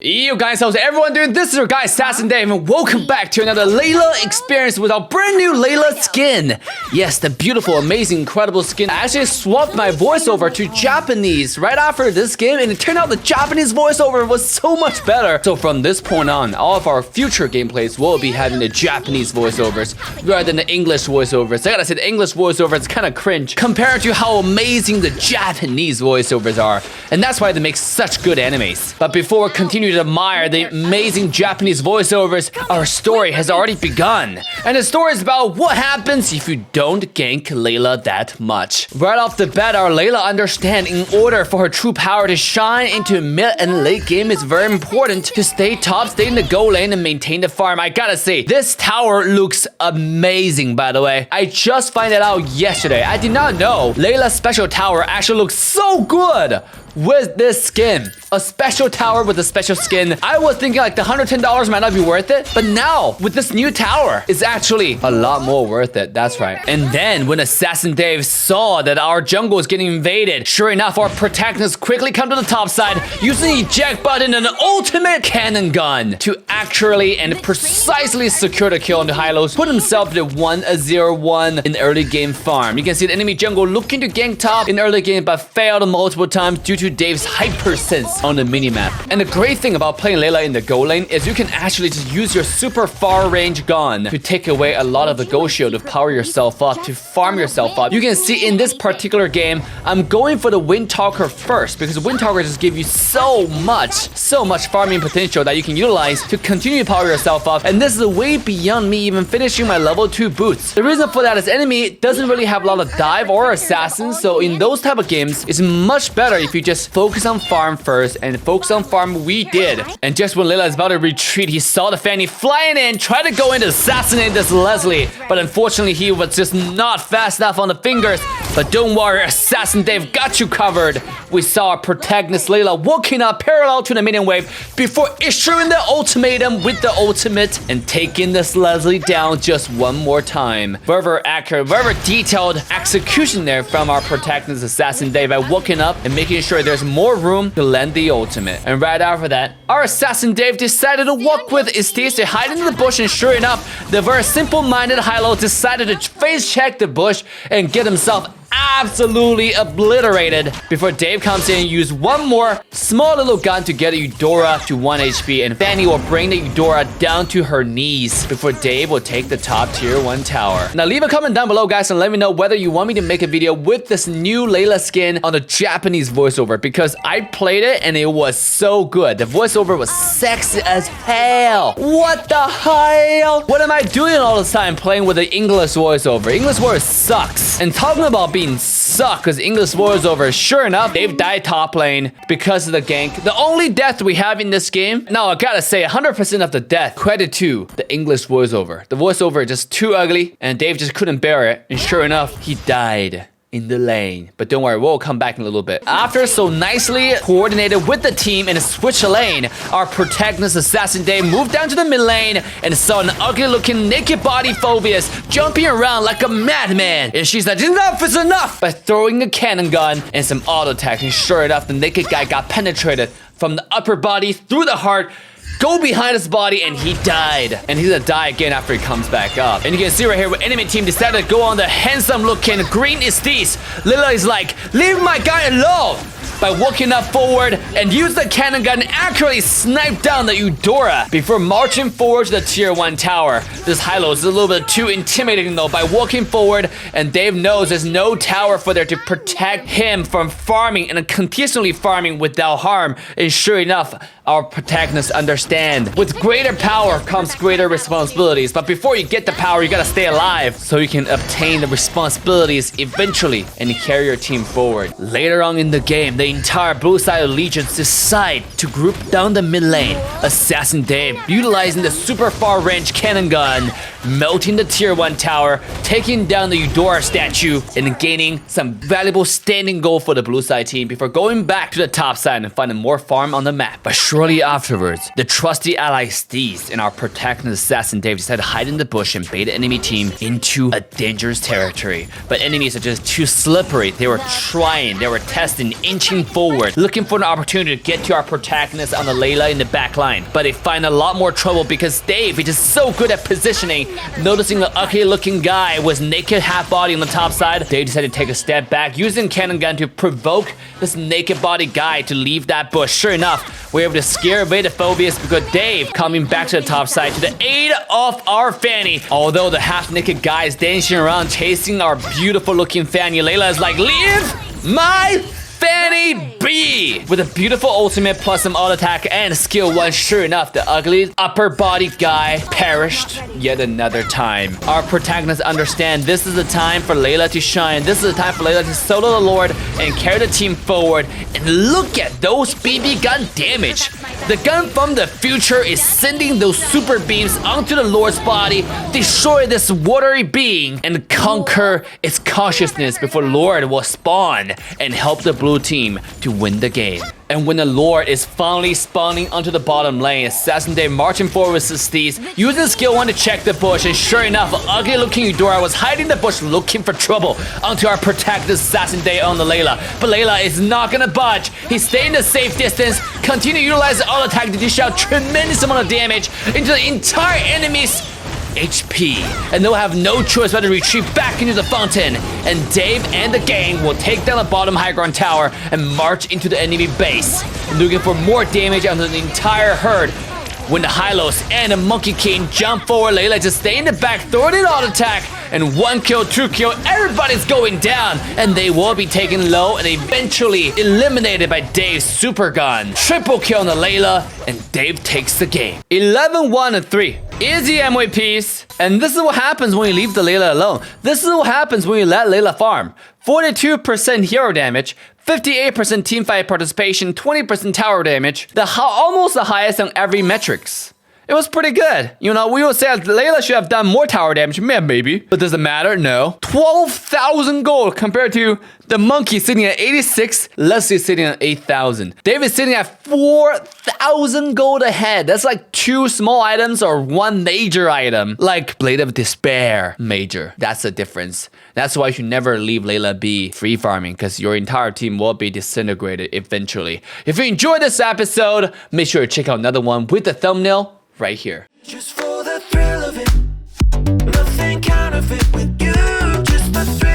Yo guys, how's everyone doing? This is your guy Assassin Dave and welcome back to another Layla experience with our brand new Layla skin. Yes, the beautiful, amazing, incredible skin. I actually swapped my voiceover to Japanese right after this game and it turned out the Japanese voiceover was so much better. So from this point on, all of our future gameplays will be having the Japanese voiceovers rather than the English voiceovers. I gotta say the English voiceover is kind of cringe compared to how amazing the Japanese voiceovers are. And that's why they make such good animes. But before we continue to admire the amazing Japanese voiceovers, our story has already begun. And the story is about what happens if you don't gank Layla that much. Right off the bat, our Layla understands in order for her true power to shine into mid and late game, it's very important to stay top, stay in the goal lane, and maintain the farm. I gotta say, this tower looks amazing, by the way. I just found it out yesterday. I did not know Layla's special tower actually looks so good with this skin. A special tower with a special skin. I was thinking like the $110 might not be worth it, but now with this new tower, it's actually a lot more worth it. That's right. And then when Assassin Dave saw that our jungle is getting invaded, sure enough, our protagonist quickly come to the top side using the eject button and an ultimate cannon gun to accurately and precisely secure the kill on the high-lows, put himself to 1-0-1 in early game farm. You can see the enemy jungle looking to gank top in early game, but failed multiple times due to Dave's hyper sense on the minimap. And the great thing about playing Layla in the go lane is you can actually just use your super far range gun to take away a lot of the go shield, to power yourself up, to farm yourself up. You can see in this particular game, I'm going for the Wind Talker first because Wind Talker just gives you so much farming potential that you can utilize to continue to power yourself up. And this is way beyond me even finishing my level 2 boots. The reason for that is enemy doesn't really have a lot of dive or assassins, so in those type of games, it's much better if you just focus on farm first, and focus on farm we did. And just when Layla is about to retreat, he saw the Fanny flying in, tried to go in to assassinate this Leslie, but unfortunately he was just not fast enough on the fingers. But don't worry, Assassin Dave got you covered. We saw our protagonist Layla walking up parallel to the minion wave before issuing the ultimatum with the ultimate and taking this Leslie down just one more time. Very accurate, very detailed execution there from our protagonist Assassin Dave by walking up and making sure there's more room to land the ultimate. And right after that, our Assassin Dave decided to walk with Estes to hide in the bush, and sure enough, the very simple-minded Hilo decided to face check the bush and get himself absolutely obliterated before Dave comes in and use one more small little gun to get Eudora to 1 HP, and Fanny will bring the Eudora down to her knees before Dave will take the top tier 1 tower. Now leave a comment down below, guys, and let me know whether you want me to make a video with this new Layla skin on the Japanese voiceover, because I played it and it was so good. The voiceover was sexy as hell. What the hell? What am I doing all the time playing with the English voiceover? English voice sucks. And talking about being suck because English voiceover, sure enough, Dave died top lane because of the gank. The only death we have in this game, now I gotta say 100% of the death credit to the English voiceover. The voiceover is just too ugly and Dave just couldn't bear it, and sure enough, he died in the lane. But don't worry, we'll come back in a little bit. After so nicely coordinated with the team and switch a lane, our protagonist Assassin Dave moved down to the mid lane and saw an ugly looking naked body Phobius jumping around like a madman. And she's like, enough is enough, by throwing a cannon gun and some auto attack. And sure enough, the naked guy got penetrated from the upper body through the heart, go behind his body, and he died. And he's gonna die again after he comes back up. And you can see right here, where enemy team decided to go on the handsome looking green Estes. Layla is like, leave my guy alone, by walking up forward and use the cannon gun and accurately snipe down the Eudora before marching forward to the tier 1 tower. This Hilo is a little bit too intimidating though, by walking forward, and Dave knows there's no tower for there to protect him from farming and continuously farming without harm. And sure enough, our protagonists understand with greater power comes greater responsibilities. But before you get the power, you gotta stay alive so you can obtain the responsibilities eventually and carry your team forward. Later on in the game, the entire blue side allegiance decide to group down the mid lane. Assassin Dave utilizing the super far range cannon gun, melting the tier 1 tower, taking down the Eudora statue, and gaining some valuable standing gold for the blue side team before going back to the top side and finding more farm on the map. But sure Shortly afterwards, the trusty ally Steez and our protagonist assassin Dave decided to hide in the bush and bait the enemy team into a dangerous territory. But enemies are just too slippery. They were trying, they were testing, inching forward, looking for an opportunity to get to our protagonist on the Layla in the back line. But they find a lot more trouble because Dave is just so good at positioning. Noticing an ugly looking guy with naked half body on the top side, Dave decided to take a step back, using cannon gun to provoke this naked body guy to leave that bush. Sure enough, we're able to scare away the phobias because Dave coming back to the top side to the aid of our Fanny. Although the half naked guy is dancing around chasing our beautiful looking Fanny, Layla is like, leave my Fanny B! With a beautiful ultimate plus some auto attack and skill 1, sure enough, the ugly upper body guy perished yet another time. Our protagonists understand this is the time for Layla to shine. This is the time for Layla to solo the Lord and carry the team forward. And look at those BB gun damage. The gun from the future is sending those super beams onto the Lord's body, destroy this watery being, and conquer its consciousness before Lord will spawn and help the blue team to win the game. And when the Lord is finally spawning onto the bottom lane, Assassin Dave marching forward with his steeds, using skill 1 to check the bush, and sure enough, an ugly looking Eudora was hiding in the bush looking for trouble onto our protagonist Assassin Dave on the Layla. But Layla is not gonna budge. He's staying a safe distance, continue to utilize the auto attack to dish out tremendous amount of damage into the entire enemy's HP, and they'll have no choice but to retreat back into the fountain, and Dave and the gang will take down the bottom high ground tower and march into the enemy base, looking for more damage onto the entire herd. When the Hylos and the Monkey King jump forward, Layla just stay in the back, throw an auto attack, and 1 kill, 2 kill, everybody's going down, and they will be taken low and eventually eliminated by Dave's super gun. Triple kill on the Layla, and Dave takes the game. 11-1-3. Easy MVPs. And this is what happens when you leave the Layla alone. This is what happens when you let Layla farm. 42% hero damage, 58% teamfight participation, 20% tower damage. Almost the highest on every metrics. It was pretty good. You know, we would say Layla should have done more tower damage, maybe. But does it matter? No. 12,000 gold compared to the monkey sitting at 86, Leslie sitting at 8,000. David sitting at 4,000 gold ahead. That's like 2 small items or 1 major item. Like Blade of Despair major. That's the difference. That's why you should never leave Layla be free farming, because your entire team will be disintegrated eventually. If you enjoyed this episode, make sure to check out another one with the thumbnail right here. Just for the thrill of it, nothing counterfeit with you, just the thrill.